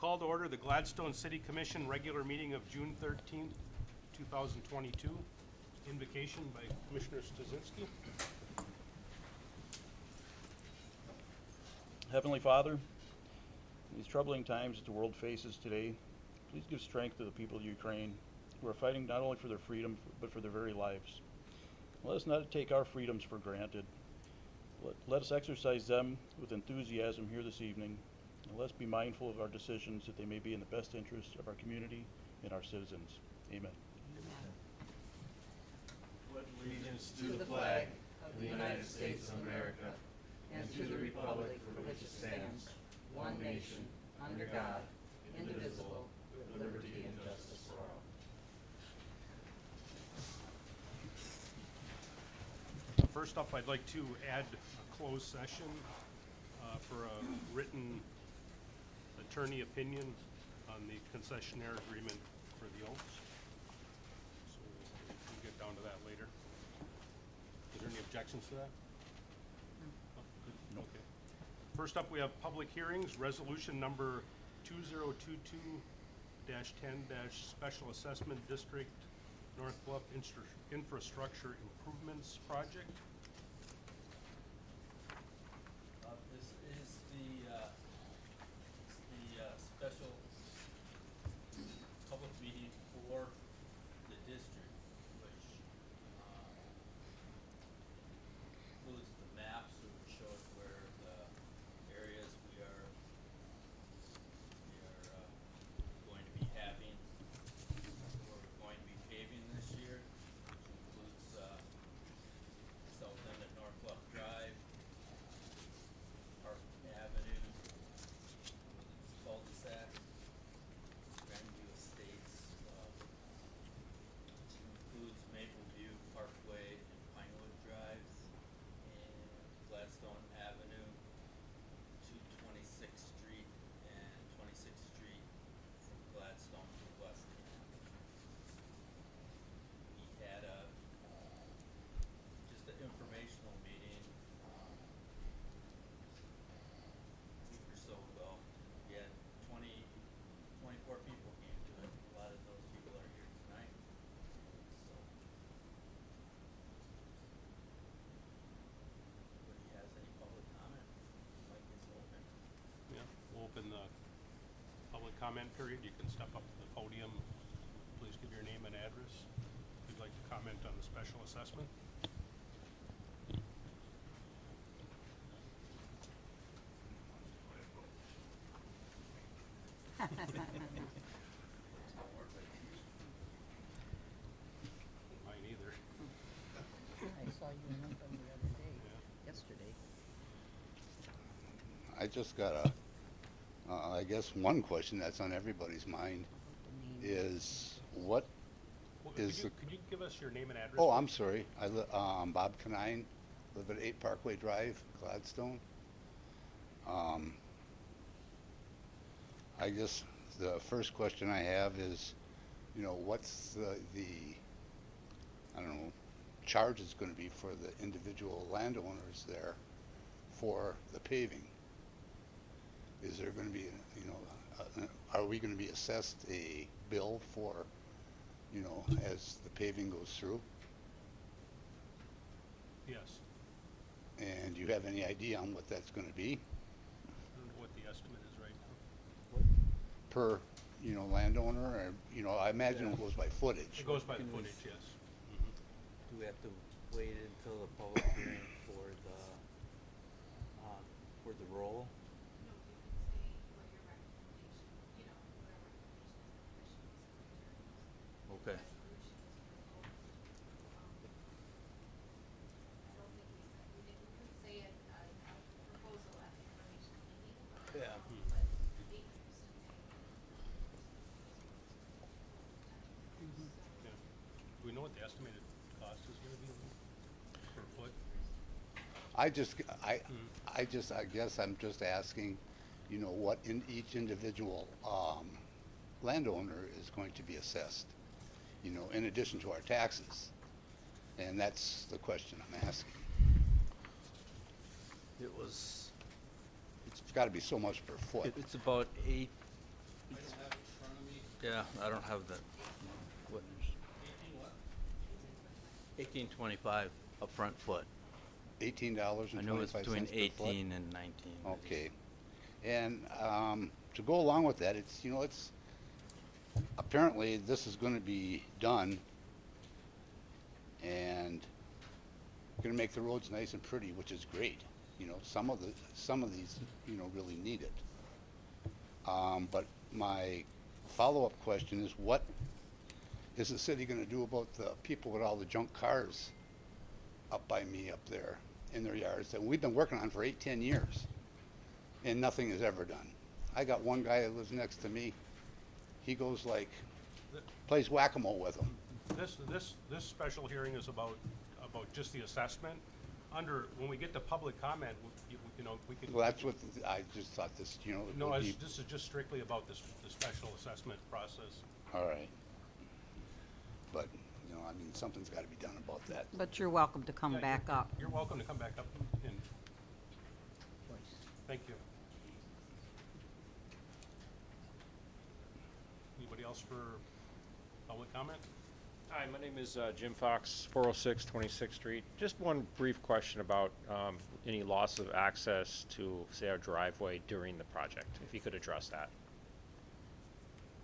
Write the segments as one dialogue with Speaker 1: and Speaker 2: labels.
Speaker 1: Call to order the Gladstone City Commission regular meeting of June 13th, 2022. Invocation by Commissioner Stasinski.
Speaker 2: Heavenly Father, in these troubling times that the world faces today, please give strength to the people of Ukraine who are fighting not only for their freedom, but for their very lives. Let us not take our freedoms for granted. Let us exercise them with enthusiasm here this evening, and let us be mindful of our decisions that they may be in the best interest of our community and our citizens. Amen.
Speaker 3: Pledge allegiance to the flag of the United States of America and to the republic for which it stands, one nation, under God, indivisible, with liberty and justice for all.
Speaker 1: First up, I'd like to add a closed session for a written attorney opinion on the concessionaire agreement for the Oaks. So we'll get down to that later. Is there any objections to that? No. Okay. First up, we have public hearings, resolution number 2022-10- Special Assessment District North Bluff Infrastructure Improvements Project.
Speaker 4: This is the special public meeting for the district, which includes the maps, which shows where the areas we are going to be having, where we're going to be paving this year, which includes south end of North Bluff Drive, Park Avenue, cul-de-sac, Grandview Estates, includes Maple View Parkway and Pinewood Drives, and Gladstone Avenue to 26th Street and 26th Street from Gladstone to Weston Avenue. We had just an informational meeting a week or so ago. We had 24 people came to it. A lot of those people are here tonight. So, anybody has any public comment? Mic is open.
Speaker 1: Yeah, we'll open the public comment period. You can step up to the podium. Please give your name and address if you'd like to comment on the special assessment. Mine either.
Speaker 5: I saw you in them the other day,
Speaker 1: Yeah.
Speaker 5: yesterday.
Speaker 6: I just got a, I guess one question that's on everybody's mind is what
Speaker 1: Well,
Speaker 6: is the,
Speaker 1: could you give us your name and address?
Speaker 6: oh,
Speaker 1: please?
Speaker 6: I'm sorry. I'm Bob Canine, live at 8 Parkway Drive, Gladstone. I guess the first question I have is, what's the I don't know, charge is going to be for the individual landowners there for the paving? Is there going to be, are we going to be assessed a bill for, as the paving goes through?
Speaker 1: Yes.
Speaker 6: And do you have any idea on what that's going to be
Speaker 1: I don't know what the estimate is right now.
Speaker 6: per, landowner? Or, I imagine it goes by footage.
Speaker 1: It goes by the
Speaker 7: Can we
Speaker 1: footage, yes.
Speaker 7: Do we have to wait until the public hearing for the roll?
Speaker 8: No, you can say what your recommendation, what our recommendation is for the
Speaker 7: Okay.
Speaker 8: resolution is proposed. I don't think we could say a proposal at the information meeting,
Speaker 7: Yeah.
Speaker 8: but the interest in
Speaker 1: Yeah. Do we know what the estimated cost is gonna be per foot?
Speaker 6: I guess I'm just asking, what in each individual landowner is going to be assessed, in addition to our taxes. And that's the question I'm asking.
Speaker 7: It was,
Speaker 6: It's got to be so much per foot.
Speaker 7: it's about Yeah, I don't have that. What? 1825 a front foot.
Speaker 6: $18
Speaker 7: I
Speaker 6: and
Speaker 7: know it's
Speaker 6: 25
Speaker 7: between
Speaker 6: cents per foot?
Speaker 7: 18 and 19. I just-
Speaker 6: Okay. And to go along with that, it's, you know, it's, apparently this is going to be done and going to make the roads nice and pretty, which is great. You know, some of these, you know, really need it. But my follow-up question is, what is the city going to do about the people with all the junk cars up by me up there in their yards that we've been working on for 8, 10 years and nothing is ever done? I got one guy that lives next to me. He goes like, plays whack-a-mole with them.
Speaker 1: This special hearing is about just the assessment. When we get to public comment, you know, we can.
Speaker 6: Well, that's what, I just thought this, you know, it
Speaker 1: No,
Speaker 6: would be,
Speaker 1: this is just strictly about the special assessment process.
Speaker 6: all right. But, you know, I mean, something's got to be done about that.
Speaker 5: But you're welcome to come
Speaker 1: Yeah,
Speaker 5: back up.
Speaker 1: You're welcome to come back up and, thank you. Anybody else for public comment?
Speaker 9: Hi, my name is Jim Fox, 406 26th Street. Just one brief question about any loss of access to, say, our driveway during the project, if you could address that.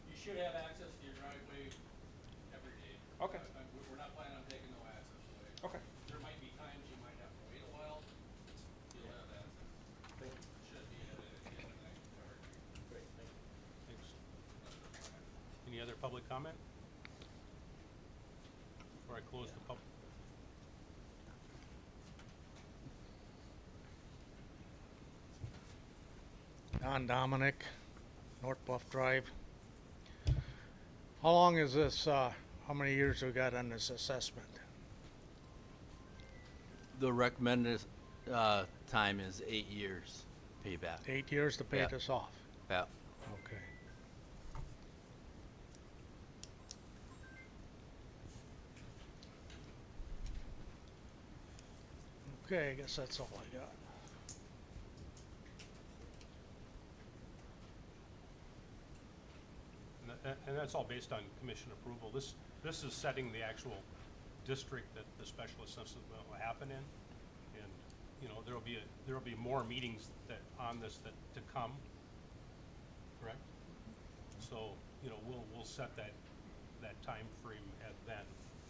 Speaker 10: You should have access to your driveway every day.
Speaker 9: Okay.
Speaker 10: We're not planning on taking no access away.
Speaker 9: Okay.
Speaker 10: There might be times you might have to wait a while, you'll have access.
Speaker 9: Thank you.
Speaker 10: Should be at the end of the next hour.
Speaker 9: Great, thank you.
Speaker 1: Thanks. Any other public comment? Before I close the public.
Speaker 11: Don Dominic, North Bluff Drive. How long is this, how many years we got on this assessment?
Speaker 7: The recommended time is 8 years payback.
Speaker 11: 8 years to pay
Speaker 7: Yeah.
Speaker 11: this off?
Speaker 7: Yeah.
Speaker 11: Okay. Okay, I guess that's all I got.
Speaker 1: And that's all based on commission approval. This is setting the actual district that the special assessment will happen in. And, you know, there'll be more meetings on this to come, correct? So, you know, we'll set that time frame at then,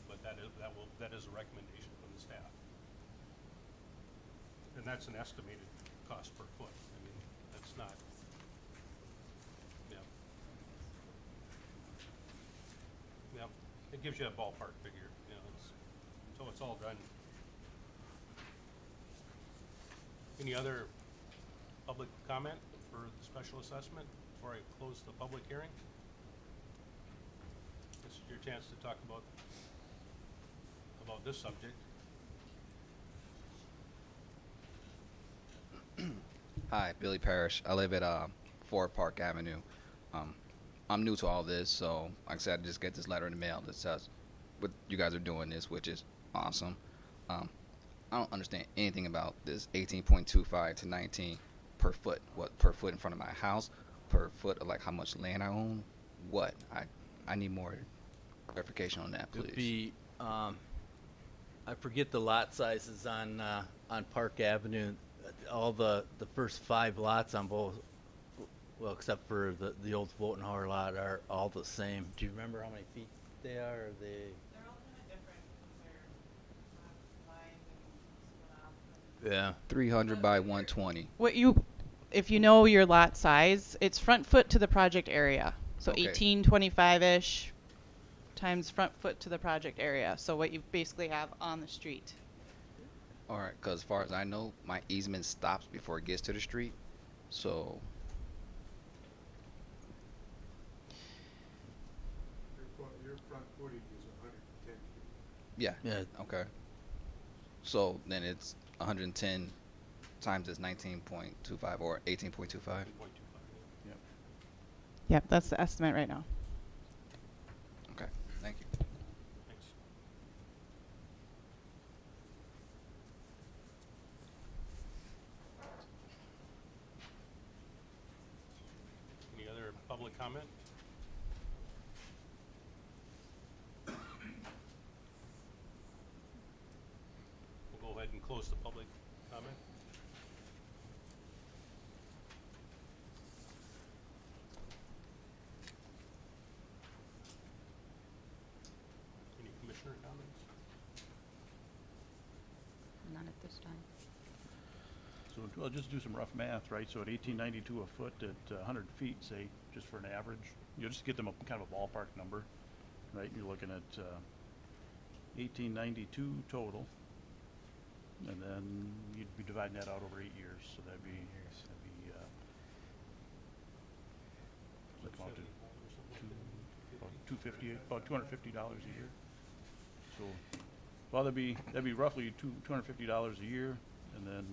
Speaker 1: but that is a recommendation from the staff. And that's an estimated cost per foot. I mean, that's not, yeah. Yep, it gives you a ballpark figure, you know, so it's all done. Any other public comment for the special assessment before I close the public hearing? This is your chance to talk about this subject.
Speaker 12: Hi, Billy Parrish. I live at Ford Park Avenue. I'm new to all this, so like I said, I just get this letter in the mail that says what you guys are doing this, which is awesome. I don't understand anything about this 18.25 to 19 per foot. What, per foot in front of my house? Per foot of like how much land I own? What? I need more clarification on that, please.
Speaker 7: It'd be, I forget the lot sizes on Park Avenue. All the first 5 lots on both, well, except for the old Votenhauer lot, are all the same. Do you remember how many feet they are? Are they?
Speaker 8: They're all kind of different, they're wide and split off.
Speaker 12: 300 by 120.
Speaker 13: If you know your lot size, it's front foot to the project area. So
Speaker 12: Okay.
Speaker 13: 1825-ish times front foot to the project area. So what you basically have on the street.
Speaker 12: All right, because as far as I know, my easement stops before it gets to the street. So,
Speaker 14: Your front footage is 110 feet.
Speaker 12: yeah.
Speaker 7: Yeah.
Speaker 12: Okay. So then it's 110 times this 19.25 or 18.25.
Speaker 1: 2.25.
Speaker 13: Yep, that's the estimate right now.
Speaker 12: Okay, thank you.
Speaker 1: Thanks. Any other public comment? We'll go ahead and close the public comment. Any commissioner comments?
Speaker 5: None at this time.
Speaker 2: So I'll just do some rough math, right? So at 1892 a foot at 100 feet, say, just for an average, you just get them a kind of a ballpark number, right? You're looking at 1892 total, and then you'd be dividing that out over 8 years. So that'd be like about about $250 a year. So, well, that'd be roughly $250 a year, and then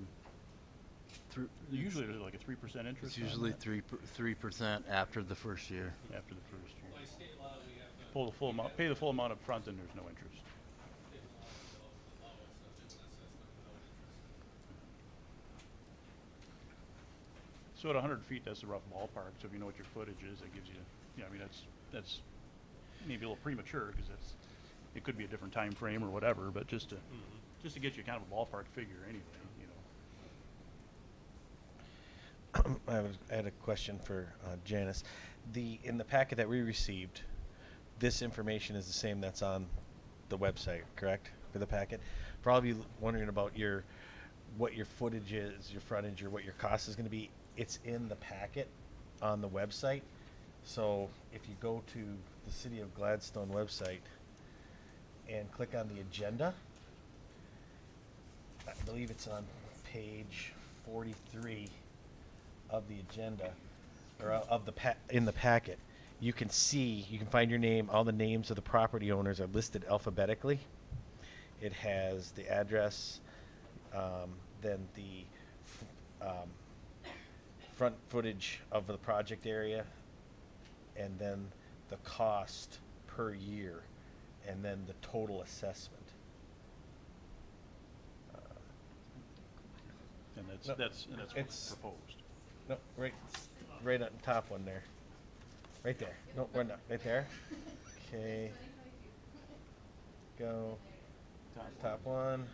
Speaker 2: usually there's like a 3% interest.
Speaker 7: It's usually
Speaker 2: on that.
Speaker 7: 3% after the first year.
Speaker 2: After the first year.
Speaker 10: By state law, we have to.
Speaker 2: Pull the full amount, pay the full amount up front, and there's no interest.
Speaker 10: State law will allow us to do an assessment without interest.
Speaker 2: So at 100 feet, that's a rough ballpark. So if you know what your footage is, that gives you, I mean, that's maybe a little premature because it could be a different time frame or whatever, but just to get you kind of a ballpark figure anyway, you know.
Speaker 15: I had a question for Janice. In the packet that we received, this information is the same that's on the website, correct? For the packet, for all of you wondering about what your footage is, your frontage, or what your cost is going to be, it's in the packet on the website. So if you go to the City of Gladstone website and click on the agenda, I believe it's on page 43 of the agenda, or of the in the packet. You can find your name. All the names of the property owners are listed alphabetically. It has the address, then the front footage of the project area, and then the cost per year, and then the total assessment.
Speaker 2: And
Speaker 15: No,
Speaker 2: that's
Speaker 15: it's
Speaker 2: what's proposed.
Speaker 15: No, right on top one there. Right there. No, right there. Okay. Go. Top one.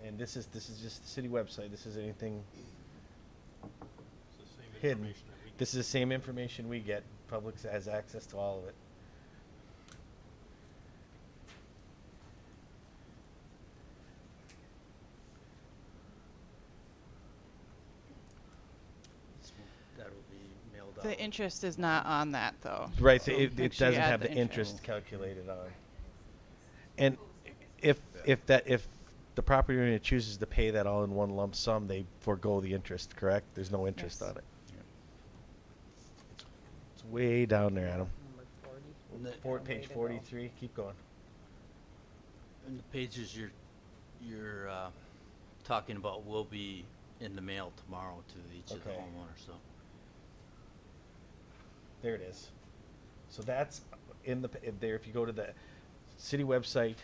Speaker 15: And this is just the city website. This is anything
Speaker 1: It's the same
Speaker 15: hidden.
Speaker 1: information that we
Speaker 15: This is the same information we get. Public has access to all of it.
Speaker 7: That'll be mailed out.
Speaker 13: The interest is not on that though.
Speaker 15: Right.
Speaker 13: So
Speaker 15: It
Speaker 13: make sure you
Speaker 15: doesn't
Speaker 13: add
Speaker 15: have the interest calculated on. And if the property owner chooses to pay that all in one lump sum, they forego the interest. Correct? There's no interest
Speaker 13: Yes.
Speaker 15: on it. It's way down there, Adam.
Speaker 5: Number 40.
Speaker 15: Page 43. Keep going.
Speaker 7: And the pages you're talking about will be in the mail tomorrow to each of the
Speaker 15: Okay.
Speaker 7: homeowners. So
Speaker 15: There it is. So that's in there. If you go to the city website,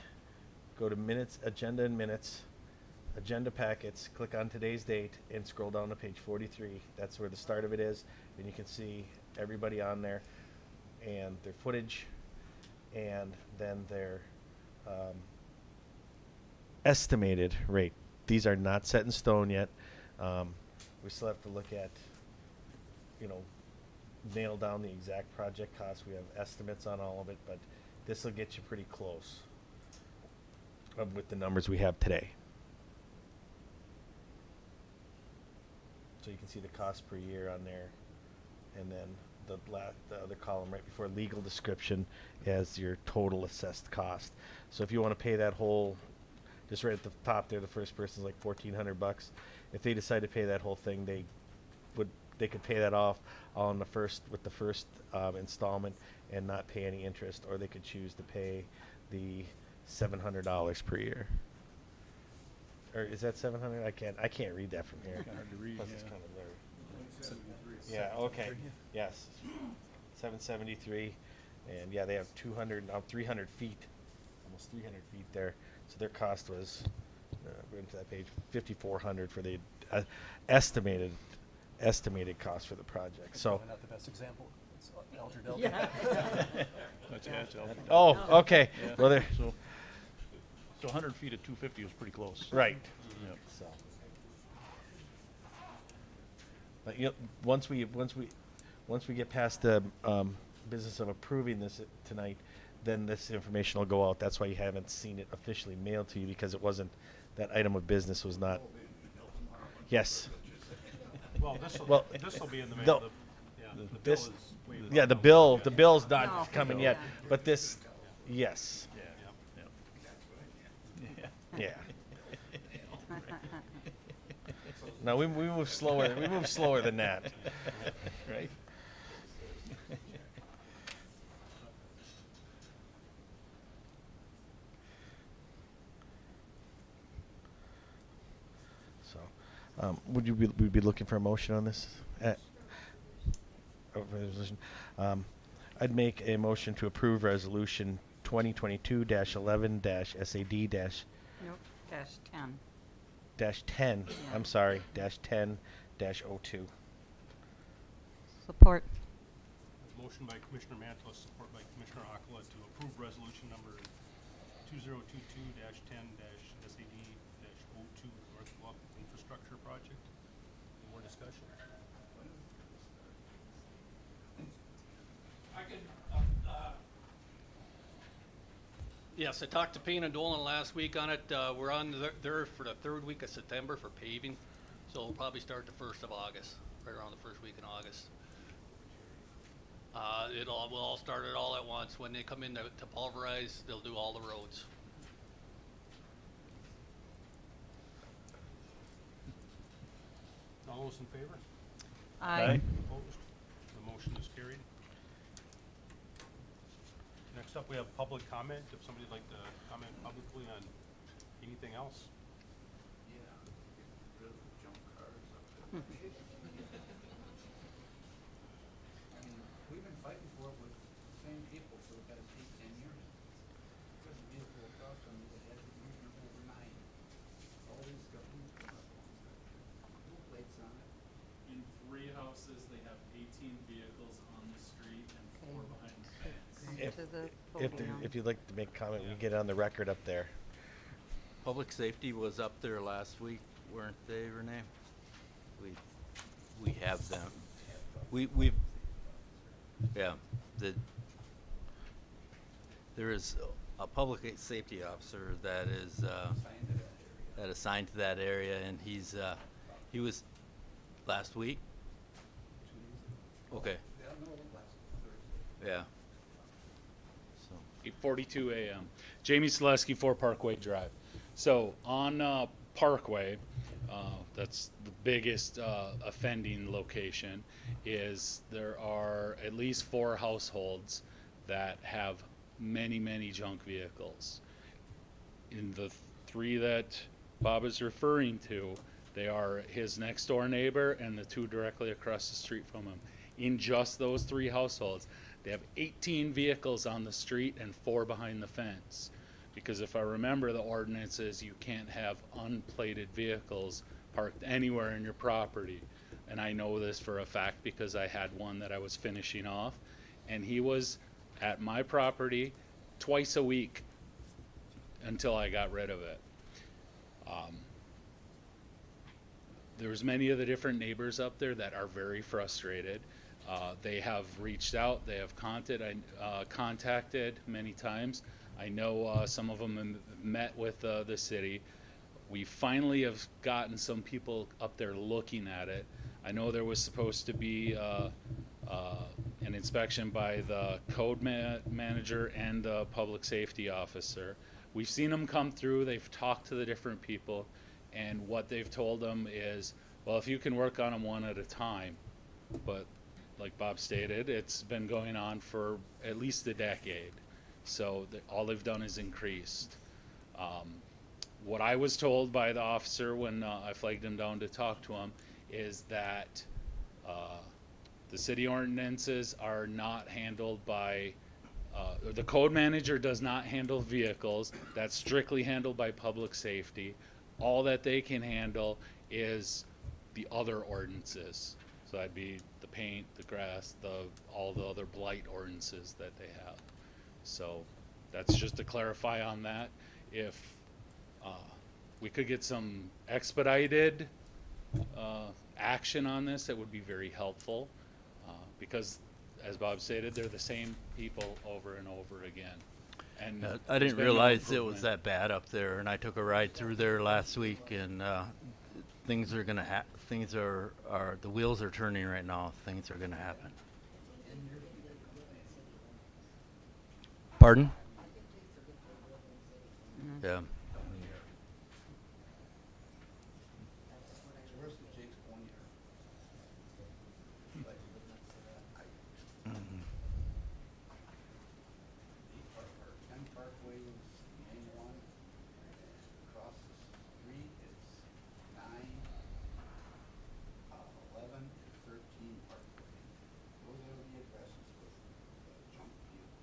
Speaker 15: go to minutes, agenda and minutes, agenda packets, click on today's date, and scroll down to page 43. That's where the start of it is, and you can see everybody on there and their footage, and then their estimated rate. These are not set in stone yet. We still have to look at, nail down the exact project cost. We have estimates on all of it, but this will get you pretty close with the numbers we have today. So you can see the cost per year on there, and then the other column right before legal description has your total assessed cost. So if you want to pay that whole, just right at the top there, the first person's like $1,400. If they decide to pay that whole thing, they could pay that off all in the first installment and not pay any interest, or they could choose to pay the $700 per year. Or is that 700? I can't read that from here.
Speaker 2: Kinda hard to read,
Speaker 15: Plus it's
Speaker 2: yeah.
Speaker 15: kind of blurry. Yeah. Okay. Yes. 773, and yeah, they have 300 feet, almost 300 feet there. So their cost was, go into that page, $5,400 for the estimated estimated cost for the project. So.
Speaker 16: Probably not the best example. It's Elder
Speaker 5: Yeah.
Speaker 15: Oh, okay.
Speaker 2: Yeah.
Speaker 15: Well, there.
Speaker 2: So 100 feet at 250 is pretty close.
Speaker 15: Right.
Speaker 2: Yep.
Speaker 15: So. But once we get past the business of approving this tonight, then this information will go out. That's why you haven't seen it officially mailed to you, because it wasn't, that item of business was not. Yes.
Speaker 1: Well,
Speaker 15: Well,
Speaker 1: this'll be in the
Speaker 15: no,
Speaker 1: mail. The bill
Speaker 15: this,
Speaker 1: is way
Speaker 15: yeah, the
Speaker 1: above.
Speaker 15: bill, the bill's
Speaker 5: No.
Speaker 15: not coming yet, but this, yes, yeah. No, we move slower. We move slower than that.
Speaker 2: Right.
Speaker 15: So, would you be looking for a motion on this? Resolution. I'd make a motion to approve resolution 2022-11-SAD-
Speaker 5: Nope, -10.
Speaker 15: -10.
Speaker 5: Yeah.
Speaker 15: I'm sorry, -10-02.
Speaker 5: Support.
Speaker 1: Motion by Commissioner Mantla, support by Commissioner Akala to approve resolution number 2022-10-SAD-02 North Bluff Infrastructure Project. Any more discussion?
Speaker 10: I can, yes, I talked to Payne and Dolan last week on it. We're on there for the 3rd week of September for paving. So we'll probably start the 1st of August, right around the 1st week in August. We'll all start it all at once. When they come in to pulverize, they'll do all the roads.
Speaker 1: All those in favor?
Speaker 5: Aye.
Speaker 1: Opposed? The motion is carried. Next up, we have public comment. If somebody'd like to comment publicly on anything else.
Speaker 3: We've been fighting for it with the same people for the past 8, 10 years. There's a vehicle across from me that hasn't been here over 9. Always got blue plates on it.
Speaker 17: In 3 houses, they have 18 vehicles on the street and 4
Speaker 5: Okay.
Speaker 17: behind the fence.
Speaker 5: To the podium.
Speaker 15: If you'd like to make comment, we get it on the record up there.
Speaker 7: Public safety was up there last week, weren't they, Renee? We have them. We've yeah. There is a public safety officer that is assigned to that area, and he was last week. Okay. Yeah. So
Speaker 17: 8:42 a.m. Jamie Selesky, 4 Parkway Drive. So on Parkway, that's the biggest offending location, is there are at least 4 households that have many, many junk vehicles. In the 3 that Bob is referring to, they are his next door neighbor and the 2 directly across the street from him. In just those 3 households, they have 18 vehicles on the street and 4 behind the fence. Because if I remember the ordinances, you can't have unplated vehicles parked anywhere in your property. And I know this for a fact because I had one that I was finishing off, and he was at my property twice a week until I got rid of it. There's many of the different neighbors up there that are very frustrated. They have reached out, they have contacted many times. I know some of them have met with the city. We finally have gotten some people up there looking at it. I know there was supposed to be an inspection by the code manager and the public safety officer. We've seen them come through, they've talked to the different people, and what they've told them is, well, if you can work on them one at a time, but like Bob stated, it's been going on for at least a decade. So all they've done is increased. What I was told by the officer when I flagged him down to talk to him is that the city ordinances are not handled by, the code manager does not handle vehicles. That's strictly handled by public safety. All that they can handle is the other ordinances. So that'd be the paint, the grass, all the other blight ordinances that they have. So that's just to clarify on that. If we could get some expedited action on this, it would be very helpful, because as Bob stated, they're the same people over and over again. And
Speaker 7: I
Speaker 17: there's
Speaker 7: didn't
Speaker 17: been no
Speaker 7: realize it was
Speaker 17: improvement.
Speaker 7: that bad up there, and I took a ride through there last week, and things are gonna the wheels are turning right now. Things are gonna happen. Pardon? Yeah.
Speaker 6: Where's the Jake's Pony here?
Speaker 7: Mhm.
Speaker 6: 10 Parkway is the main one. Across the street, it's 9, 11, and 13 Parkway. Those are the addresses with junk vehicles.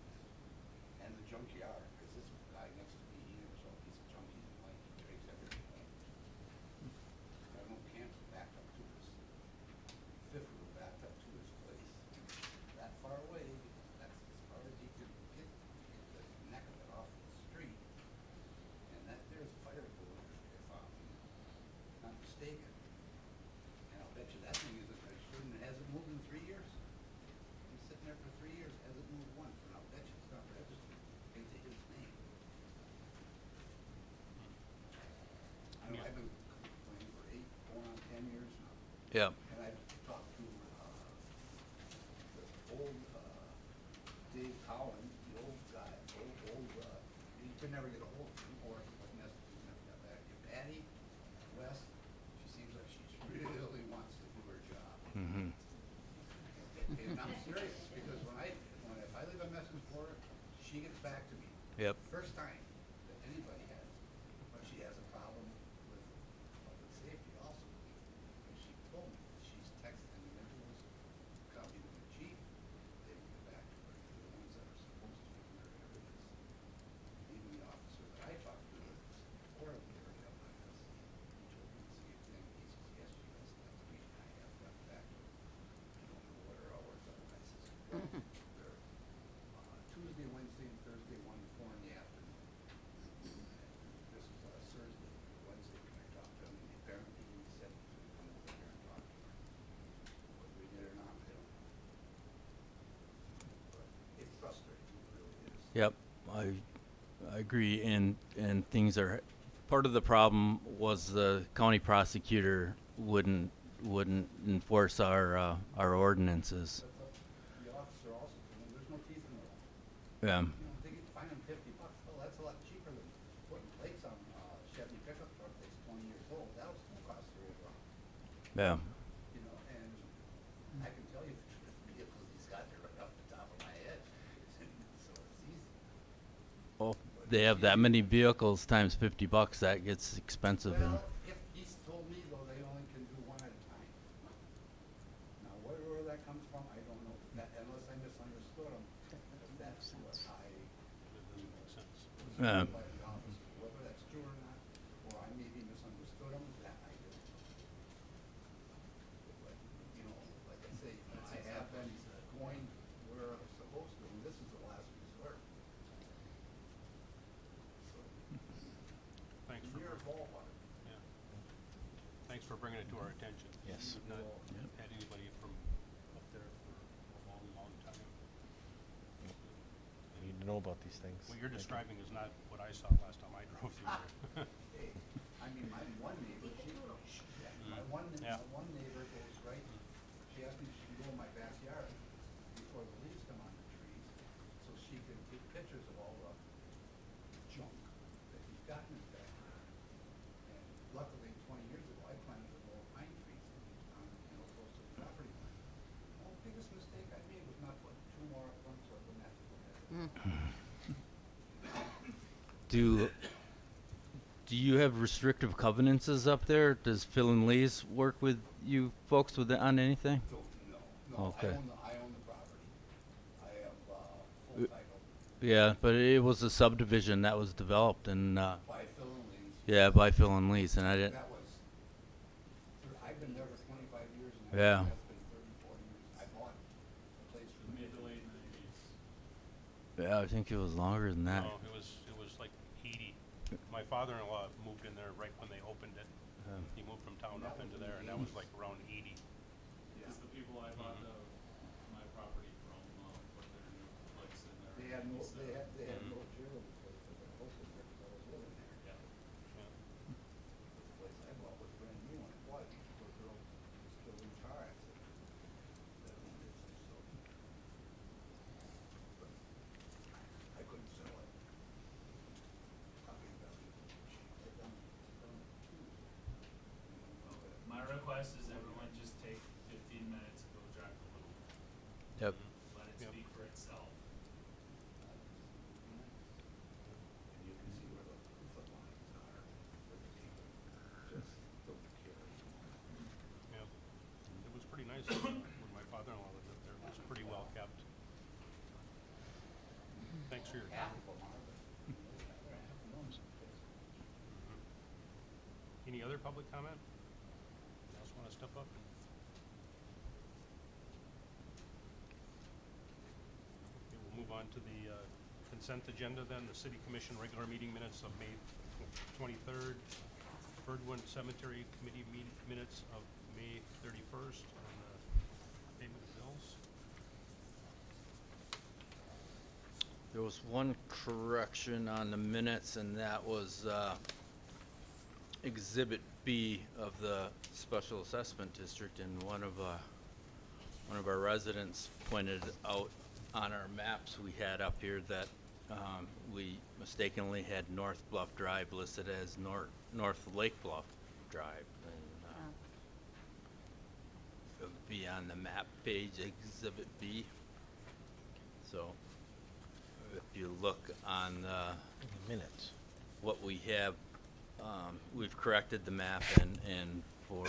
Speaker 6: And the junkyard, because this guy next to me, he never saw a piece of junk in his life. He takes everything home. I have no camper backed up to his, fifth wheel backed up to his place. That far away, that's as far as he could get the neck of it off the street. And that there's a fire hose, if I'm not mistaken. And I'll bet you that thing isn't registered and it hasn't moved in 3 years. He's sitting there for 3 years, hasn't moved once, and I'll bet you it's not registered into his name. I know I've been complaining for 8, going on 10 years now.
Speaker 7: Yeah.
Speaker 6: And I've talked to the old Dave Collins, the old guy, you could never get a hold of him, or if it was necessary, you never got back. Your Patty West, she seems like she really wants to do her job.
Speaker 7: Mhm.
Speaker 6: And I'm serious, because if I leave a message for her, she gets back to me.
Speaker 7: Yep.
Speaker 6: First time that anybody has, but she has a problem with public safety also. And she told me that she's texted individuals, copied with the chief, they don't get back to her. The ones that are supposed to be in their areas. Even the officer that I talked to, or the area of my house, he told me the same thing. He says, yes, that's the reason I have got back to her. I don't know what her hours are. I says, well, they're Tuesday, Wednesday, and Thursday, 1 to 4 in the afternoon. This was Thursday, Wednesday when I talked to him, and apparently he said he was gonna come over here and talk to her. Whether he did or not, I don't know. But it's frustrating, it really is.
Speaker 7: Yep, I agree, and things are, part of the problem was the county prosecutor wouldn't enforce our ordinances.
Speaker 6: But the officer also told me there's no teeth in the law.
Speaker 7: Yeah.
Speaker 6: You know, they get fined $50. Well, that's a lot cheaper than putting plates on Chevy pickup truck that's 20 years old. That'll still cost you $100.
Speaker 7: Yeah.
Speaker 6: You know, and I can tell you the vehicles he's got there right off the top of my head. So it's easy.
Speaker 7: Well, they have that many vehicles times $50. That gets expensive.
Speaker 6: Well, if he's told me though, they only can do one at a time. Now, where that comes from, I don't know. Unless I misunderstood him, that's what I,
Speaker 1: Makes sense.
Speaker 7: Yeah.
Speaker 6: by the officer. Whether that's true or not, or I maybe misunderstood him, that I did. But, you know, like I say, I have been going where I'm supposed to, and this is the last resort. So,
Speaker 1: Thanks for,
Speaker 6: near ballpark.
Speaker 1: yeah. Thanks for bringing it to our attention.
Speaker 15: Yes.
Speaker 1: We've not had anybody from up there for a long, long time.
Speaker 15: You need to know about these things.
Speaker 1: What you're
Speaker 15: Like-
Speaker 1: describing is not what I saw last time I drove through there.
Speaker 6: Hey, I mean, my one neighbor,
Speaker 1: Yeah.
Speaker 6: my one neighbor goes right, she asked me if she can go in my backyard before the leaves come on the trees, so she can get pictures of all the junk that he's got in his backyard. And luckily, 20 years ago, I planted a little pine trees on, close to the property line. The biggest mistake I made was not putting 2 more up front, so I wouldn't have to look at it.
Speaker 7: Do you have restrictive covenances up there? Does Phil and Lee's work with you folks on anything?
Speaker 6: No,
Speaker 7: Okay.
Speaker 6: I own the property. I have full title
Speaker 7: Yeah, but it was a subdivision that was developed and
Speaker 6: by Phil and Lee's.
Speaker 7: yeah, by Phil and Lee's, and I didn't.
Speaker 6: That was, I've been there for 25 years and
Speaker 7: Yeah.
Speaker 6: that's been 30
Speaker 7: Yeah, I think it was longer than that.
Speaker 1: No, it was like 80. My father-in-law moved in there right when they opened it. He moved from town up into there, and that was like around 80.
Speaker 17: Because the people I bought my property from, put their new place in there.
Speaker 6: They had no,
Speaker 17: So,
Speaker 6: they had no jail because they were open there, because I was living there.
Speaker 17: yeah.
Speaker 6: The place I bought was brand new, and it was, the girl was killed in a car accident. That one is, so. But I couldn't sell it. Property value was cheap. They're down to two.
Speaker 17: My request is everyone just take 15 minutes, go drive the loop.
Speaker 7: Yep.
Speaker 17: Let it
Speaker 1: Yep.
Speaker 17: speak for itself.
Speaker 6: And you can see where the foot lines are, where the people just don't care.
Speaker 1: Yeah. It was pretty nice when my father-in-law lived up there. It was pretty well kept. Thanks for your
Speaker 6: Half
Speaker 1: time.
Speaker 6: of them are, but they're half of them someplace.
Speaker 1: Any other public comment? Anyone else want to step up? Okay, we'll move on to the consent agenda then. The City Commission regular meeting minutes of May 23rd. Birdwood Cemetery Committee minutes of May 31st. And payment of bills.
Speaker 7: There was one correction on the minutes, and that was Exhibit B of the Special Assessment District, and one of our residents pointed out on our maps we had up here that we mistakenly had North Bluff Drive listed as North Lake Bluff Drive. And, it would be on the map page, Exhibit B. So if you look on
Speaker 15: Minutes.
Speaker 7: what we have, we've corrected the map, and for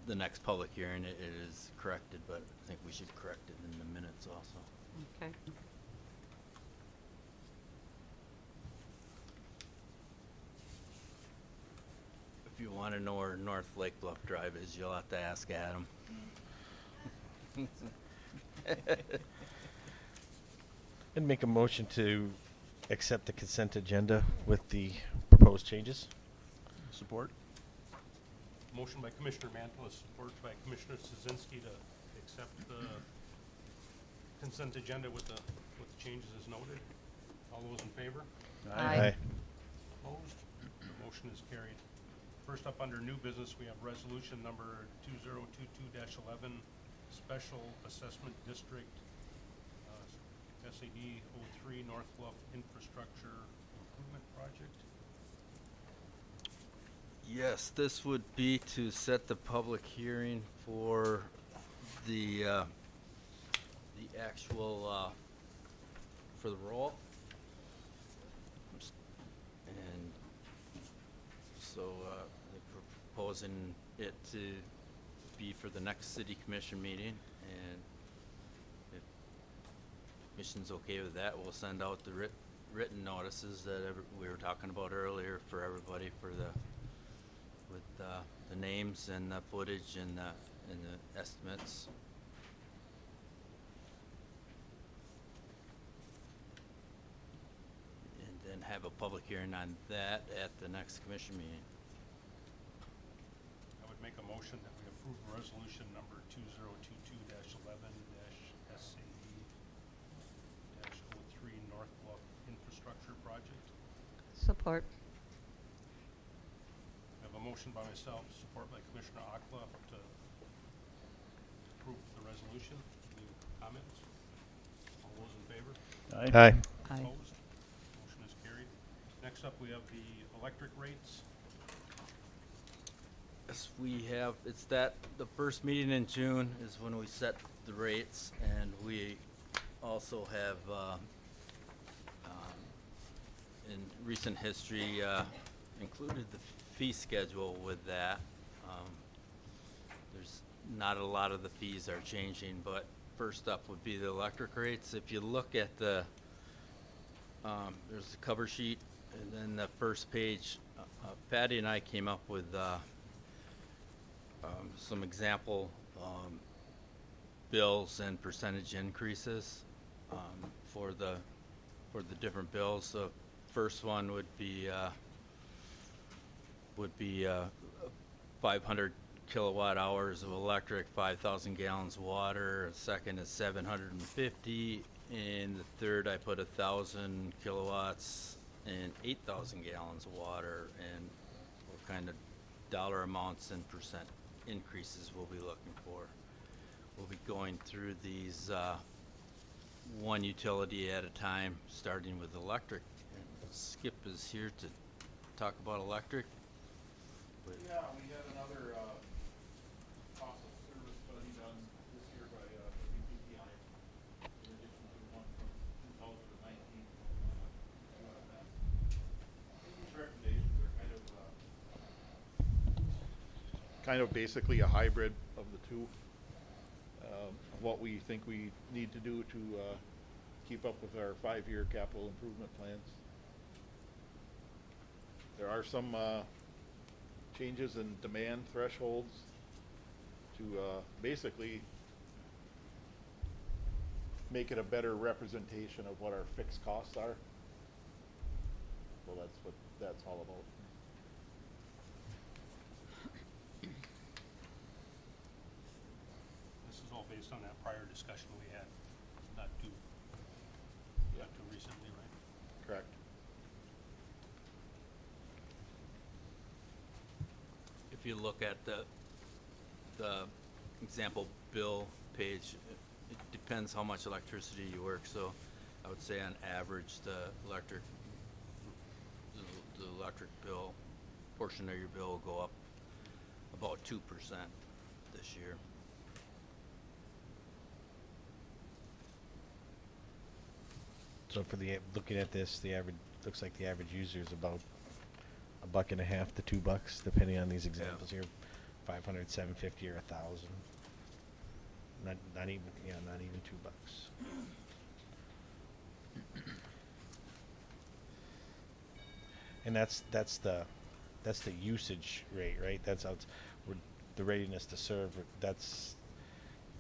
Speaker 7: the next public hearing, it is corrected, but I think we should correct it in the minutes also.
Speaker 5: Okay.
Speaker 7: If you want to know where North Lake Bluff Drive is, you'll have to ask Adam.
Speaker 15: And make a motion to accept the consent agenda with the proposed changes.
Speaker 2: Support?
Speaker 1: Motion by Commissioner Mantel, support by Commissioner Szynski to accept the consent agenda with the changes as noted. All those in favor?
Speaker 5: Aye.
Speaker 1: Opposed? The motion is carried. First up under new business, we have resolution number 2022-11, Special Assessment District, SAD 03 North Bluff Infrastructure Improvement Project.
Speaker 7: Yes, this would be to set the public hearing for the actual, for the roll. And so, they're proposing it to be for the next city commission meeting, and if commission's okay with that, we'll send out the written notices that we were talking about earlier for everybody for with the names and the footage and the estimates. And then have a public hearing on that at the next commission meeting.
Speaker 1: I would make a motion that we approve resolution number 2022-11-SAD-03 North Bluff Infrastructure Project.
Speaker 5: Support.
Speaker 1: I have a motion by myself, support by Commissioner Akla to approve the resolution. Any comments? All those in favor?
Speaker 15: Aye.
Speaker 5: Aye.
Speaker 1: Opposed? Motion is carried. Next up, we have the electric rates.
Speaker 7: Yes, we have, it's that, the first meeting in June is when we set the rates, and we also have, in recent history, included the fee schedule with that. There's not a lot of the fees are changing, but first up would be the electric rates. If you look at the, there's the cover sheet, and then the first page, Patty and I came up with, some example bills and percentage increases. for the different bills. The first one would be 500 kilowatt hours of electric, 5,000 gallons of water. The second is 750, and the third I put 1,000 kilowatts and 8,000 gallons of water. And what kind of dollar amounts and percent increases we'll be looking for. We'll be going through these one utility at a time, starting with electric. And Skip is here to talk about electric. But
Speaker 2: Yeah, we had another cost of service study done this year by WPPI, in addition to one from 2019 UFS. These recommendations are kind of basically a hybrid of the two. What we think we need to do to keep up with our 5-year capital improvement plans. There are some changes in demand thresholds to basically make it a better representation of what our fixed costs are. So that's what that's all about.
Speaker 1: This is all based on that prior discussion we had, not too recently, right?
Speaker 2: Correct.
Speaker 7: if you look at the example bill page, it depends how much electricity you work. So I would say on average, the electric bill portion of your bill will go up about 2% this year.
Speaker 15: So for the looking at this, the average looks like the average user is about $1.50 to $2, depending on these examples here. 500, 750, or 1,000. Not even not even $2. And that's the usage rate, right? That's how the readiness to serve.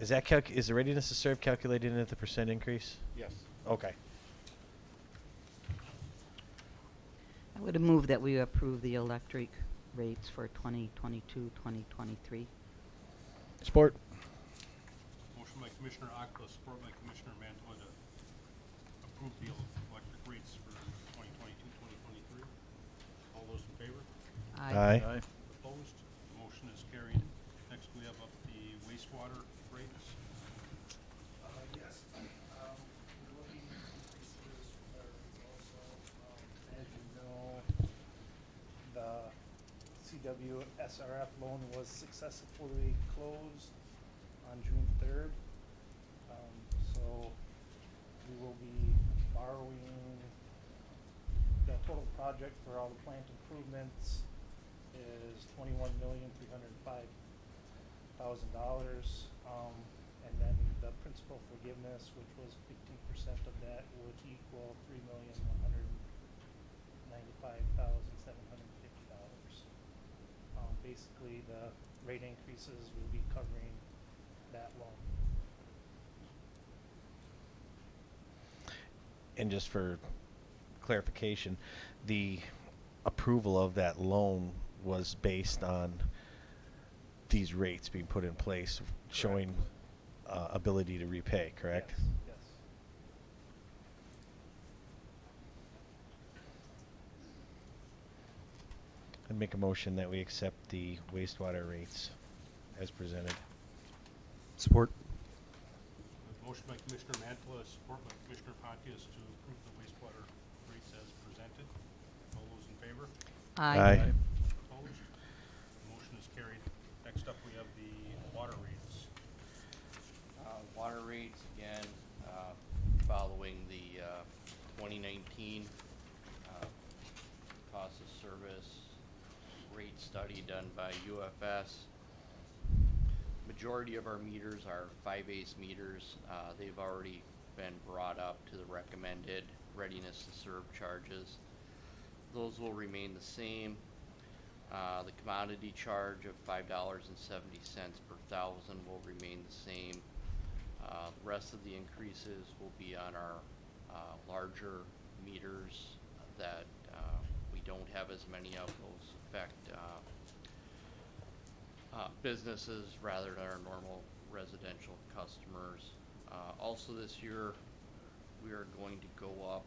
Speaker 15: Is the readiness to serve calculated into the percent increase?
Speaker 2: Yes.
Speaker 15: Okay.
Speaker 3: I would move that we approve the electric rates for 2022, 2023.
Speaker 15: Support.
Speaker 1: Motion by Commissioner Aquila, support by Commissioner Mantua to approve the electric rates for 2022, 2023. All those in favor?
Speaker 15: Aye. Aye.
Speaker 1: Opposed? Motion is carried. Next, we have up the wastewater rates.
Speaker 16: Yes, we're looking at increases with our rates also. As you know, the CW SRF loan was successfully closed on June 3rd. So we will be borrowing, the total project for all the plant improvements is $21,305,000. And then the principal forgiveness, which was 15% of that, would equal $3,195,750. Basically, the rate increases will be covering that loan.
Speaker 15: And just for clarification, the approval of that loan was based on these rates being put in place, showing ability to repay, correct?
Speaker 16: Yes, yes.
Speaker 15: I'd make a motion that we accept the wastewater rates as presented.
Speaker 1: Support. Motion by Commissioner Mantua, support by Commissioner Pontius to approve the wastewater rates as presented. All those in favor?
Speaker 15: Aye.
Speaker 1: Opposed? Motion is carried. Next up, we have the water rates.
Speaker 18: Water rates, again, following the 2019 cost of service rate study done by UFS. Majority of our meters are 5/8 meters. They've already been brought up to the recommended readiness to serve charges. Those will remain the same. The commodity charge of $5.70 per thousand will remain the same. The rest of the increases will be on our larger meters that we don't have as many of. Those affect businesses rather than our normal residential customers. Also this year, we are going to go up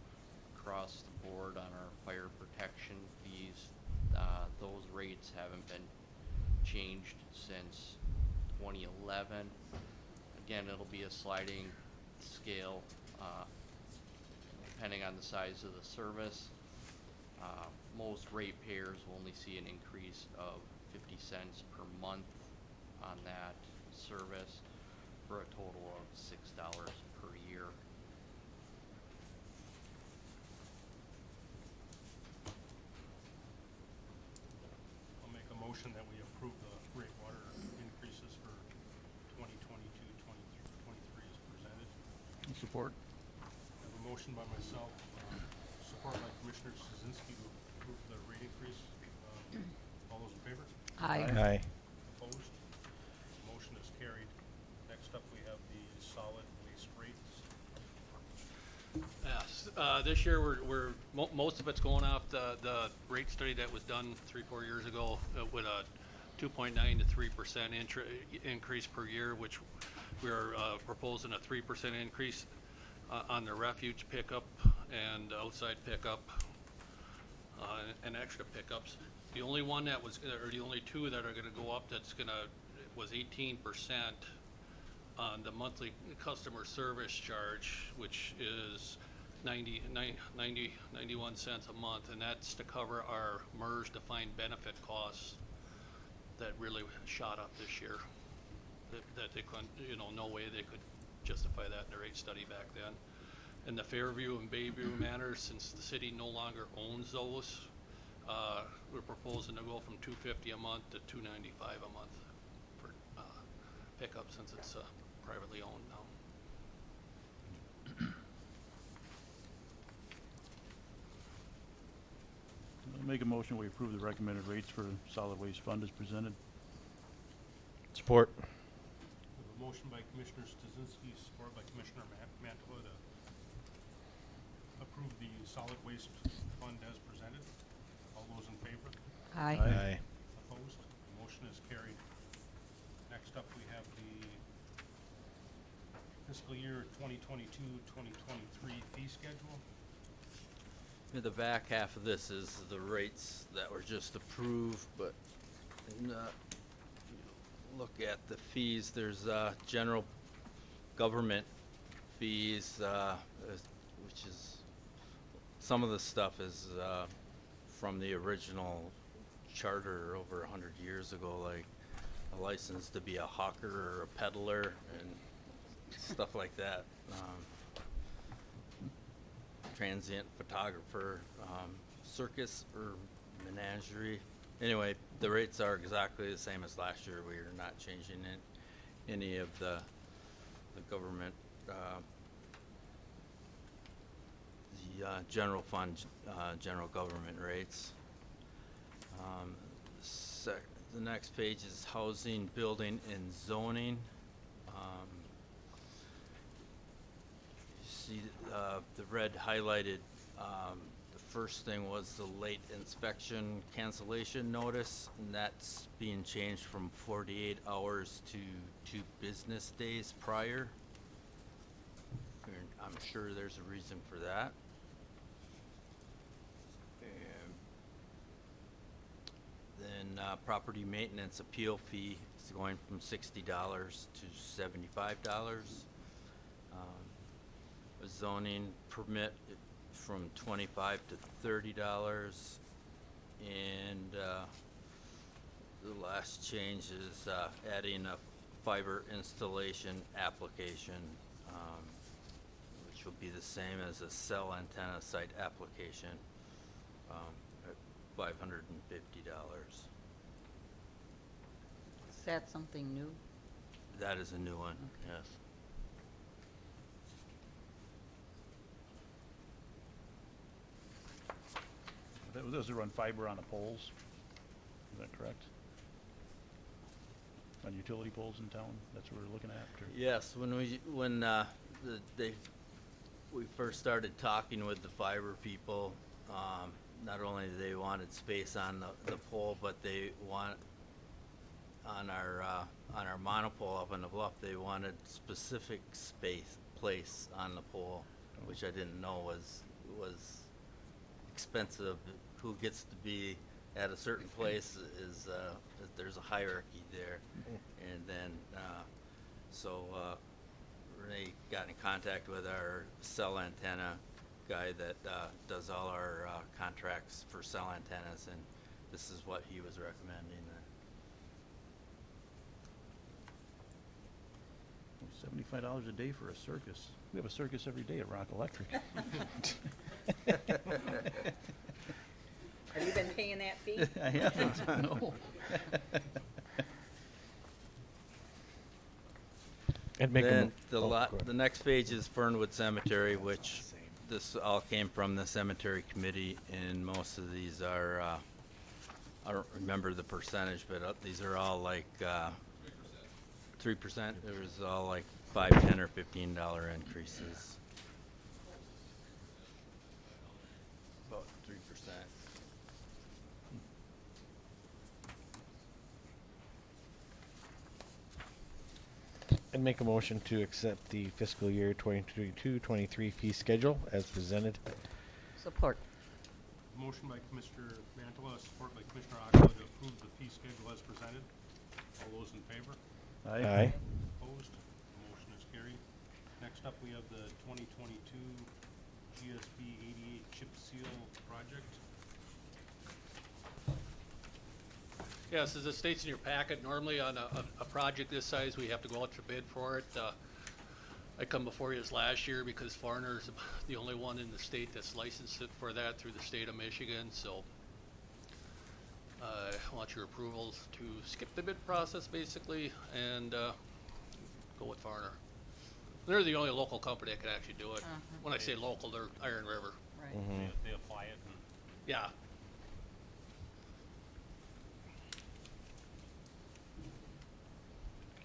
Speaker 18: across the board on our fire protection fees. Those rates haven't been changed since 2011. Again, it'll be a sliding scale depending on the size of the service. Most ratepayers will only see an increase of 50 cents per month on that service for a total of $6 per year.
Speaker 1: I'll make a motion that we approve the rate water increases for 2022-23 as presented.
Speaker 2: Support.
Speaker 1: I have a motion by myself, support by Commissioner Szynski to approve the rate increase. All those in favor?
Speaker 15: Aye.
Speaker 1: Opposed? Motion is carried. Next up, we have the solid waste rates.
Speaker 10: Yes, this year most of it's going off the rate study that was done 3-4 years ago with a 2.9 to 3% increase per year, which we are proposing a 3% increase on the refuge pickup and outside pickup and extra pickups. The only one that was, or the only two that are going to go up was 18% on the monthly customer service charge, which is 91 cents a month, and that's to cover our MERS defined benefit costs that really shot up this year. That they couldn't, no way they could justify that in the rate study back then. And the Fairview and Bayview Manors, since the city no longer owns those, we're proposing to go from $250 a month to $295 a month for pickup, since it's privately owned now.
Speaker 2: I'll make a motion we approve the recommended rates for solid waste fund as presented.
Speaker 15: Support.
Speaker 1: We have a motion by Commissioner Szynski, support by Commissioner Mantua to approve the solid waste fund as presented. All those in favor?
Speaker 15: Aye.
Speaker 1: Opposed? Motion is carried. Next up, we have the fiscal year 2022-2023 fee schedule.
Speaker 7: The back half of this is the rates that were just approved, but look at the fees. There's general government fees, which is some of the stuff is from the original charter over 100 years ago, like a license to be a hawker or a peddler and stuff like that. Transient photographer, circus or menagerie. Anyway, the rates are exactly the same as last year. We are not changing any of the government, general fund, general government rates. The next page is housing, building, and zoning. You see the red highlighted. The first thing was the late inspection cancellation notice, and that's being changed from 48 hours to 2 business days prior. And I'm sure there's a reason for that. And then property maintenance appeal fee is going from $60 to $75. A zoning permit from $25 to $30, and the last change is adding a fiber installation application, which will be the same as a cell antenna site application, at $550.
Speaker 5: Is that something new?
Speaker 7: That is a new one,
Speaker 5: Okay.
Speaker 7: yes.
Speaker 2: Those are run fiber on the poles. Is that correct? on utility poles in town? That's what we're looking at? Or?
Speaker 7: Yes, we first started talking with the fiber people, not only they wanted space on the pole, but they want on our monopole up on the bluff, they wanted specific place on the pole, which I didn't know was expensive. Who gets to be at a certain place is there's a hierarchy there, and then Renee got in contact with our cell antenna guy that does all our contracts for cell antennas, and this is what he was recommending.
Speaker 2: $75 a day for a circus. We have a circus every day at Rock Electric.
Speaker 5: Have you been paying that fee?
Speaker 2: I haven't, no.
Speaker 15: And make
Speaker 7: Then
Speaker 15: go ahead.
Speaker 7: the next page is Fernwood Cemetery, which this all came from the cemetery committee, and most of these are, I don't remember the percentage, but these are all like 3%. There was all like $5, $10, or $15 increases. About 3%.
Speaker 15: And make a motion to accept the fiscal year 2022-23 fee schedule as presented.
Speaker 5: Support.
Speaker 1: Motion by Commissioner Mantala, support by Commissioner Aquila to approve the fee schedule as presented. All those in favor?
Speaker 15: Aye.
Speaker 1: Opposed? Motion is carried. Next up, we have the 2022 GSB 88 chip seal project.
Speaker 10: Yes, as it states in your packet, normally on a project this size, we have to go out to bid for it. I come before you this last year because Farner's the only one in the state that's licensed it for that through the state of Michigan, so I want your approvals to skip the bid process basically and go with Farner. They're the only local company that can actually do it. When I say local, they're Iron River.
Speaker 5: Right.
Speaker 15: Mhm.
Speaker 1: They apply it and
Speaker 10: Yeah.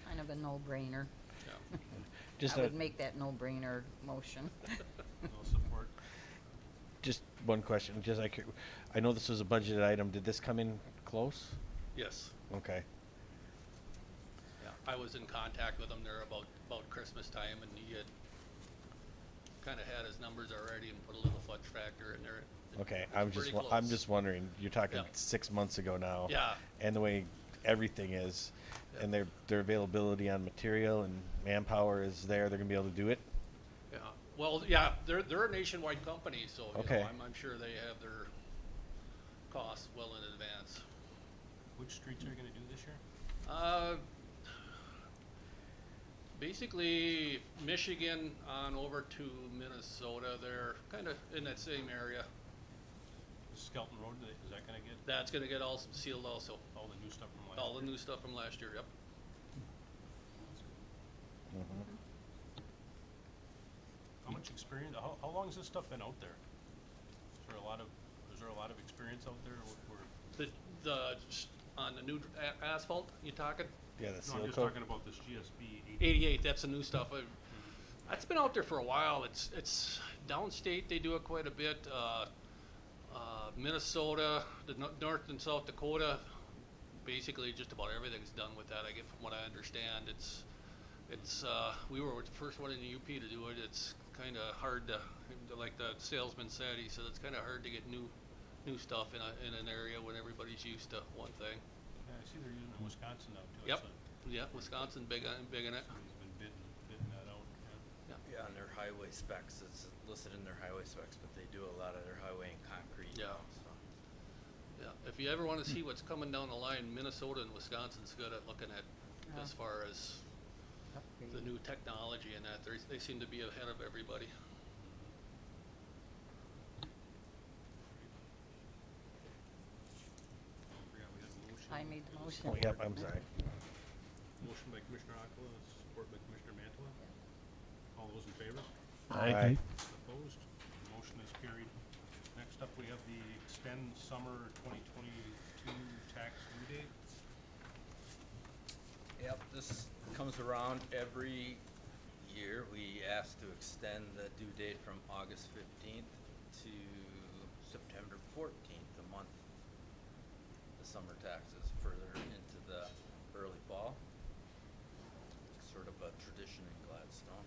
Speaker 5: Kind of a no-brainer.
Speaker 15: Just
Speaker 5: I
Speaker 15: a-
Speaker 5: would make that no-brainer motion.
Speaker 1: no support.
Speaker 15: Just one question, just like, I know this was a budgeted item. Did this come in close?
Speaker 10: Yes.
Speaker 15: Okay.
Speaker 10: Yeah, I was in contact with him there about Christmas time, and he had kind of had his numbers already and put a little fudge factor in there.
Speaker 15: Okay,
Speaker 10: It's
Speaker 15: I'm
Speaker 10: pretty
Speaker 15: I'm
Speaker 10: close.
Speaker 15: just wondering, you're talking
Speaker 10: Yeah.
Speaker 15: 6 months ago now.
Speaker 10: Yeah.
Speaker 15: And the way everything is,
Speaker 10: Yeah.
Speaker 15: and their availability on material and manpower is there, they're gonna be able to do it?
Speaker 10: Yeah, well, yeah, they're a nationwide company, so you
Speaker 15: Okay.
Speaker 10: know, I'm sure they have their costs well in advance.
Speaker 1: Which streets are you gonna do this year?
Speaker 10: Basically, Michigan on over to Minnesota, they're kind of in that same area.
Speaker 1: Skelton Road, is that gonna get
Speaker 10: That's gonna get all sealed also.
Speaker 1: all the new stuff from last
Speaker 10: All the
Speaker 1: year?
Speaker 10: new stuff from last year, yep.
Speaker 15: Mhm.
Speaker 1: How much experience, how long has this stuff been out there? Is there a lot of experience out there
Speaker 10: On the new asphalt, you talking?
Speaker 15: Yeah, the
Speaker 1: No,
Speaker 15: seal
Speaker 1: I'm just
Speaker 15: coat.
Speaker 1: talking about this GSB
Speaker 10: 88, that's the new stuff. That's been out there for a while. It's downstate, they do it quite a bit. Minnesota, North and South Dakota, basically just about everything's done with that, I get from what I understand. We were the first one in the UP to do it. It's kind of hard to, like the salesman said, he said it's kind of hard to get new stuff in an area when everybody's used to one thing.
Speaker 1: Yeah, I see they're using it in Wisconsin now too.
Speaker 10: Yep, yeah, Wisconsin big in it.
Speaker 1: He's been bidding that out, yeah.
Speaker 7: Yeah, on their highway specs, it's listed in their highway specs, but they do a lot of their highway in concrete.
Speaker 10: Yeah.
Speaker 7: now, so.
Speaker 10: Yeah, if you ever want to see what's coming down the line, Minnesota and Wisconsin's good at looking at as far as the new technology and that. They seem to be ahead of everybody.
Speaker 1: Forgot we had a motion.
Speaker 5: I made the motion.
Speaker 15: Oh, yep, I'm sorry.
Speaker 1: Motion by Commissioner Aquila, support by Commissioner Mantala. All those in favor?
Speaker 15: Aye.
Speaker 1: Opposed? Motion is carried. Next up, we have the extend summer 2022 tax due date.
Speaker 7: Yep, this comes around every year. We ask to extend the due date from August 15th to September 14th, a month, the summer taxes further into the early fall. It's sort of a tradition in Gladstone.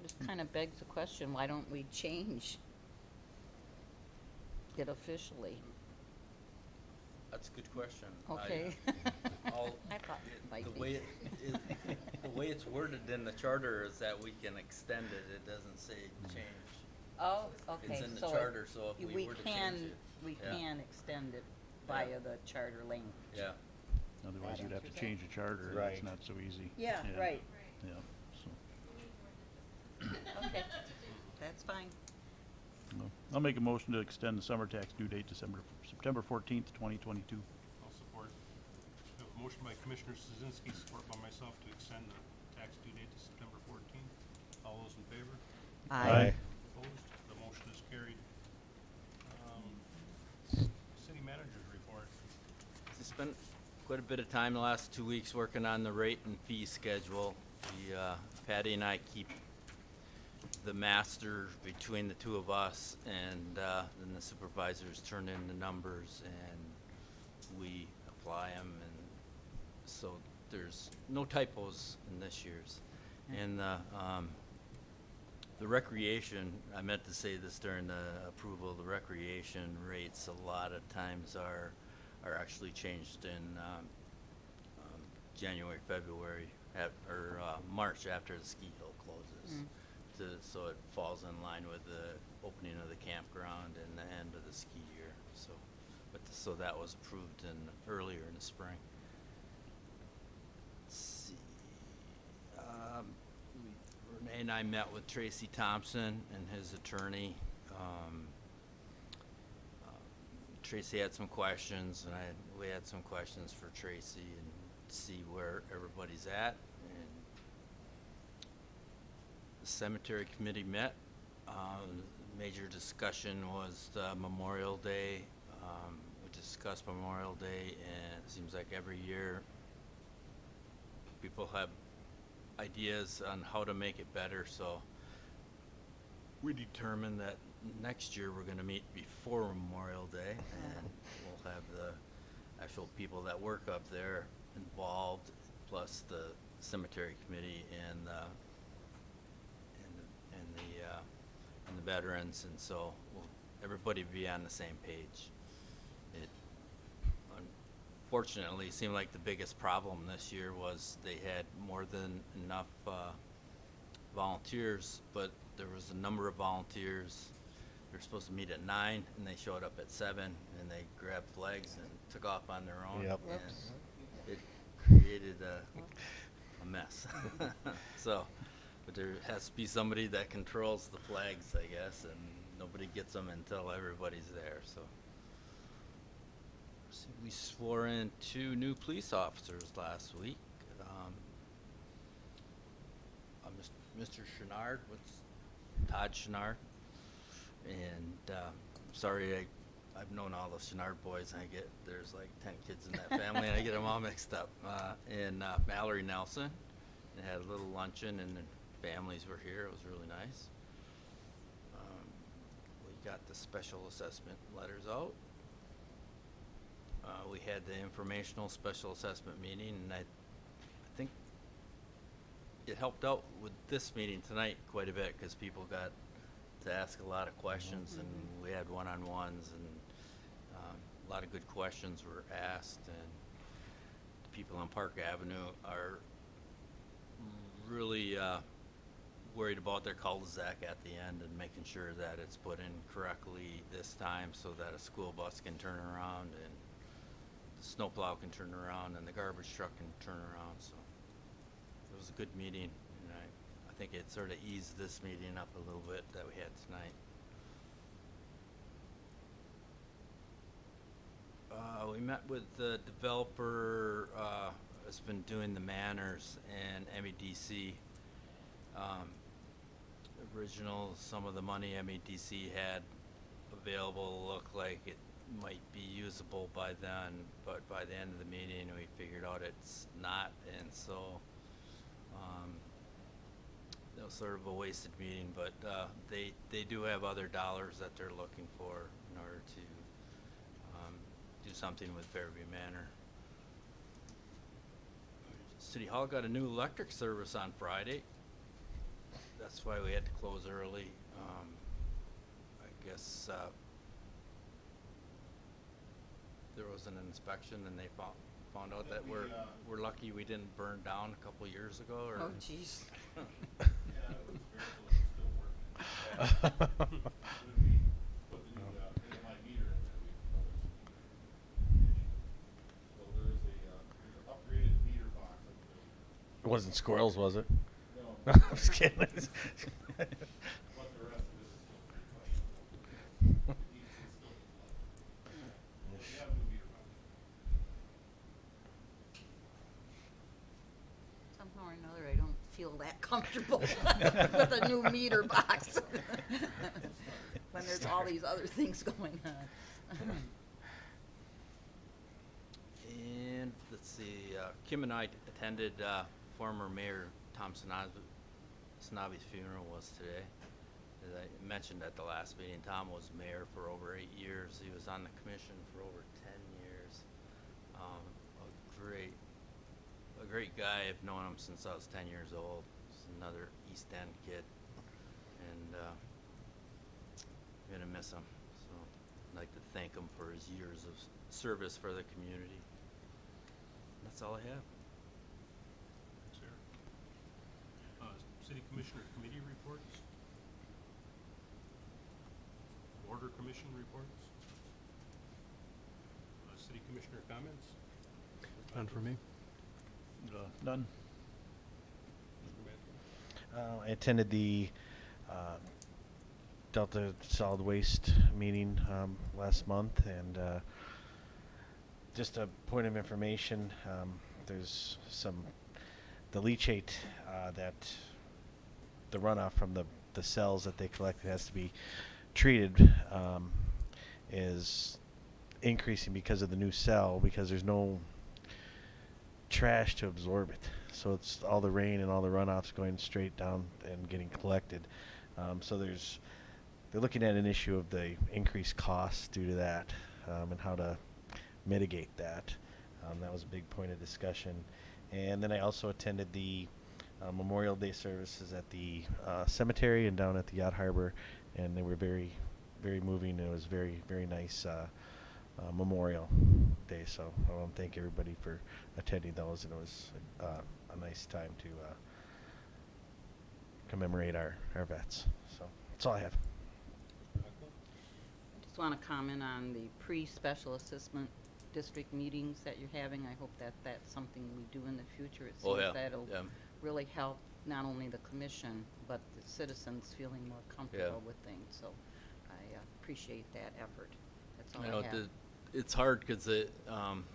Speaker 5: It kind of begs the question, why don't we change it officially?
Speaker 7: That's a good question.
Speaker 5: Okay.
Speaker 7: I'll-
Speaker 5: I thought it might
Speaker 7: the
Speaker 5: be.
Speaker 7: way the way it's worded in the charter is that we can extend it. It doesn't say change.
Speaker 5: Oh, okay.
Speaker 7: It's in the
Speaker 5: so
Speaker 7: charter, so if we were to change it,
Speaker 5: we
Speaker 7: yeah.
Speaker 5: can extend it
Speaker 7: Yeah.
Speaker 5: via the charter language.
Speaker 7: Yeah.
Speaker 2: Otherwise,
Speaker 5: That
Speaker 2: you'd have to
Speaker 5: answers
Speaker 2: change the charter, and
Speaker 15: Right.
Speaker 2: it's not so easy.
Speaker 5: Yeah, right.
Speaker 2: Yeah, so,
Speaker 5: Okay, that's fine.
Speaker 2: no. I'll make a motion to extend the summer tax due date September 14th, 2022.
Speaker 1: I'll support. We have a motion by Commissioner Szynski, support by myself to extend the tax due date to September 14th. All those in favor?
Speaker 5: Aye.
Speaker 1: Opposed? The motion is carried. City manager's report.
Speaker 7: I spent quite a bit of time the last 2 weeks working on the rate and fee schedule. Patty and I keep the master between the two of us, and then the supervisors turn in the numbers and we apply them, and so there's no typos in this year's. And the recreation, I meant to say this during the approval, the recreation rates a lot of times are actually changed in January, February, or March after the ski hill closes. So it falls in line with the opening of the campground and the end of the ski year. So that was approved earlier in the spring. Let's see. Renee and I met with Tracy Thompson and his attorney. Tracy had some questions, and we had some questions for Tracy, and see where everybody's at. And the cemetery committee met. Major discussion was the Memorial Day. We discussed Memorial Day, and it seems like every year people have ideas on how to make it better, so we determined that next year we're going to meet before Memorial Day, and we'll have the actual people that work up there involved, plus the cemetery committee and the veterans, and so everybody be on the same page. It unfortunately seemed like the biggest problem this year was they had more than enough volunteers, but there was a number of volunteers. They were supposed to meet at 9, and they showed up at 7, and they grabbed flags and took off on their own.
Speaker 15: Yep.
Speaker 7: And it created a mess. So, but there has to be somebody that controls the flags, I guess, and nobody gets them until everybody's there. So we swore in 2 new police officers last week. Mr. Chenard, Todd Chenard, and sorry, I've known all the Chenard boys, and there's like 10 kids in that family, and I get them all mixed up. And Mallory Nelson, and had a little luncheon, and the families were here. It was really nice. We got the special assessment letters out. We had the informational special assessment meeting, and I think it helped out with this meeting tonight quite a bit, because people got to ask a lot of questions, and we had one-on-ones, and a lot of good questions were asked, and the people on Park Avenue are really worried about their cul-de-sac at the end and making sure that it's put in correctly this time so that a school bus can turn around, and the snowplow can turn around, and the garbage truck can turn around. So it was a good meeting, and I think it sort of eased this meeting up a little bit that we had tonight. We met with the developer has been doing the Manors and MEDC. Some of the money MEDC had available looked like it might be usable by then, but by the end of the meeting, we figured out it's not, and so, it was sort of a wasted meeting, but, they do have other dollars that they're looking for in order to, do something with Fairview Manor. City Hall got a new electric service on Friday. That's why we had to close early. I guess, there was an inspection and they found out that we're lucky we didn't burn down a couple years ago, or.
Speaker 5: Oh, jeez.
Speaker 15: It wasn't squirrels, was it?
Speaker 14: No.
Speaker 15: I'm just kidding.
Speaker 14: But the rest of it is still pretty questionable. It's still we have a new meter box.
Speaker 5: Somehow or another, I don't feel that comfortable with a new meter box when there's all these other things going on.
Speaker 7: And let's see, Kim and I attended former Mayor Tom Sanabi's funeral was today. As I mentioned at the last meeting, Tom was mayor for over 8 years. He was on the commission for over 10 years. A great guy. I've known him since I was 10 years old. He's another East End kid, and I'm gonna miss him. So I'd like to thank him for his years of service for the community. That's all I have.
Speaker 1: Thanks, Eric. City Commissioner Committee reports? Border Commission reports? City Commissioner comments?
Speaker 15: None for me. None.
Speaker 1: Mr. Matthews?
Speaker 15: I attended the Delta Solid Waste meeting last month, and just a point of information, there's the leachate that the runoff from the cells that they collected has to be treated is increasing because of the new cell, because there's no trash to absorb it. So it's all the rain and all the runoffs going straight down and getting collected. So they're looking at an issue of the increased costs due to that, and how to mitigate that. That was a big point of discussion. And then I also attended the Memorial Day services at the cemetery and down at the Yacht Harbor, and they were very, very moving. It was very, very nice Memorial Day. So I want to thank everybody for attending those, and it was a nice time to commemorate our vets. So that's all I have.
Speaker 5: I just want to comment on the pre-special assessment district meetings that you're having. I hope that that's something we do in the future. It
Speaker 7: Oh,
Speaker 5: seems
Speaker 7: yeah,
Speaker 5: that'll
Speaker 7: yeah.
Speaker 5: really help not only the commission, but the citizens feeling more comfortable with things. So I appreciate that effort. That's all
Speaker 7: I
Speaker 5: I
Speaker 7: know
Speaker 5: have.
Speaker 7: it's hard because a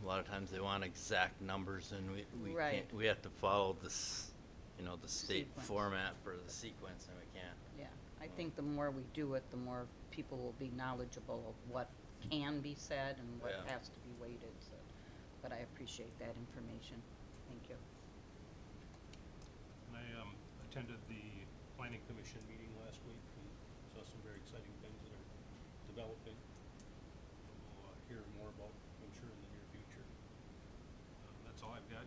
Speaker 7: lot of times they want exact numbers, and we
Speaker 5: Right.
Speaker 7: can't. We have to follow this, the state
Speaker 5: Sequence.
Speaker 7: format for the sequence, and we can't.
Speaker 5: Yeah, I think the more we do it, the more people will be knowledgeable of what can be said and what
Speaker 7: Yeah.
Speaker 5: has to be weighted. So, but I appreciate that information. Thank you.
Speaker 1: And I attended the Planning Commission meeting last week and saw some very exciting things that are developing. We'll hear more about, I'm sure, in the near future. That's all I've got.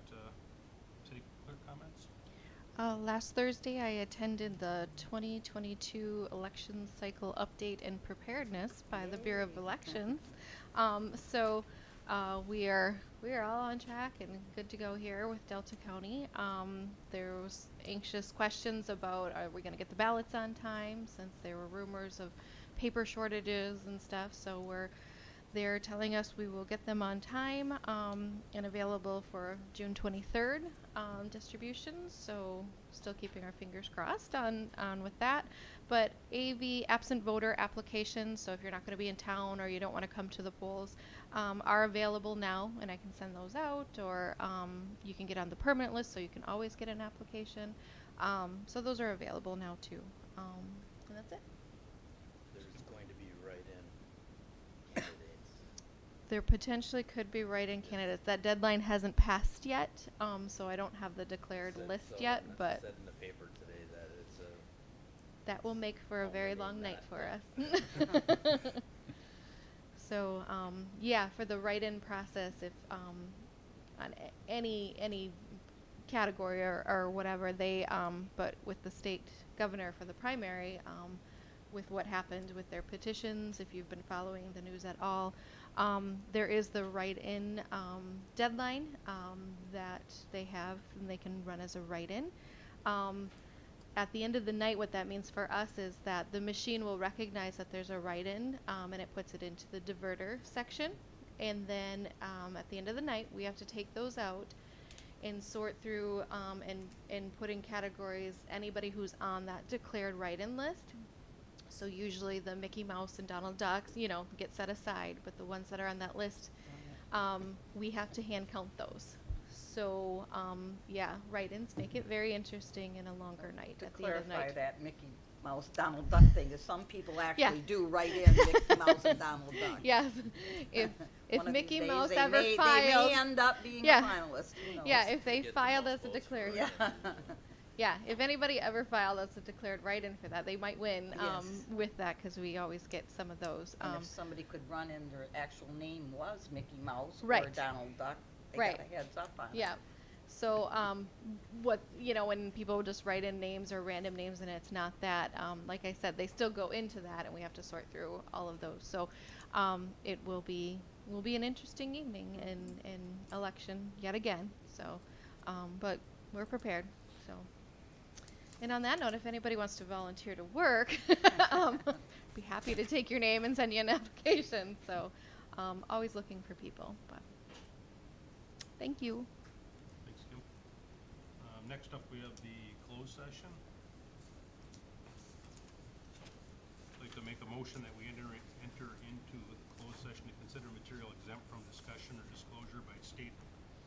Speaker 1: City clerk comments?
Speaker 19: Last Thursday, I attended the 2022 election cycle update and preparedness by the Bureau of Elections. So we are all on track and good to go here with Delta County. There was anxious questions about, are we going to get the ballots on time, since there were rumors of paper shortages and stuff. So they're telling us we will get them on time and available for June 23rd distributions. So still keeping our fingers crossed on with that. But AV absent voter applications, so if you're not going to be in town or you don't want to come to the polls, are available now, and I can send those out, or you can get on the permanent list, so you can always get an application. So those are available now too. And that's it.
Speaker 7: There's going to be write-in candidates.
Speaker 19: there potentially could be write-in candidates. That deadline hasn't passed yet, so I don't have the declared list yet, but
Speaker 7: Said in the paper today that it's a.
Speaker 19: that will make for a very long night for us. So, yeah, for the write-in process, if on any category or whatever, they, but with the state governor for the primary, with what happened with their petitions, if you've been following the news at all, there is the write-in deadline that they have, and they can run as a write-in. At the end of the night, what that means for us is that the machine will recognize that there's a write-in, and it puts it into the diverter section. And then at the end of the night, we have to take those out and sort through and put in categories anybody who's on that declared write-in list. So usually the Mickey Mouse and Donald Ducks, get set aside, but the ones that are on that list, we have to hand count those. So, yeah, write-ins make it very interesting and a longer night
Speaker 5: To
Speaker 19: at the end of the
Speaker 5: clarify
Speaker 19: night.
Speaker 5: that Mickey Mouse, Donald Duck thing, is some people actually do write in Mickey Mouse and Donald Duck.
Speaker 19: Yes, if
Speaker 5: One of
Speaker 19: Mickey
Speaker 5: these days
Speaker 19: Mouse
Speaker 5: they
Speaker 19: ever
Speaker 5: may,
Speaker 19: files,
Speaker 5: they may end up being
Speaker 19: yeah,
Speaker 5: a finalist. Who knows?
Speaker 19: yeah, if they
Speaker 7: Get the
Speaker 19: filed
Speaker 7: most
Speaker 19: as a
Speaker 7: votes for
Speaker 19: declared,
Speaker 5: Yeah.
Speaker 19: yeah, if anybody ever filed as a declared write-in for that, they might win
Speaker 5: Yes.
Speaker 19: with that because we always get some of those.
Speaker 5: And if somebody could run in their actual name was Mickey Mouse or
Speaker 19: Right.
Speaker 5: Donald Duck, they
Speaker 19: Right.
Speaker 5: got a heads up on it.
Speaker 19: Yeah. So, when people just write in names or random names and it's not that, like I said, they still go into that and we have to sort through all of those. So, it will be an interesting evening in election yet again. So, but we're prepared. So, and on that note, if anybody wants to volunteer to work, be happy to take your name and send you an application. So, always looking for people. But thank you.
Speaker 1: Thanks, Kim. Next up, we have the closed session. I'd like to make a motion that we enter into the closed session to consider material exempt from discussion or disclosure by state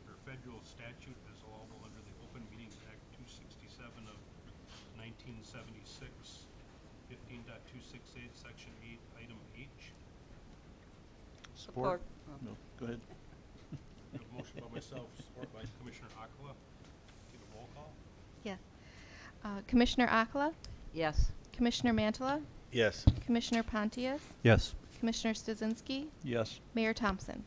Speaker 1: or federal statute as allowable under the Open Meetings Act 267 of 1976, 15.268, Section 8, Item H.
Speaker 5: Support.
Speaker 2: No, go ahead.
Speaker 1: We have a motion by myself, support by Commissioner Akala. Take a roll call.
Speaker 19: Yes. Commissioner Akala,
Speaker 5: Yes.
Speaker 19: Commissioner Mantala,
Speaker 15: Yes.
Speaker 19: Commissioner Pontius,
Speaker 2: Yes.
Speaker 19: Commissioner Stasinski,
Speaker 2: Yes.
Speaker 19: Mayor Thompson.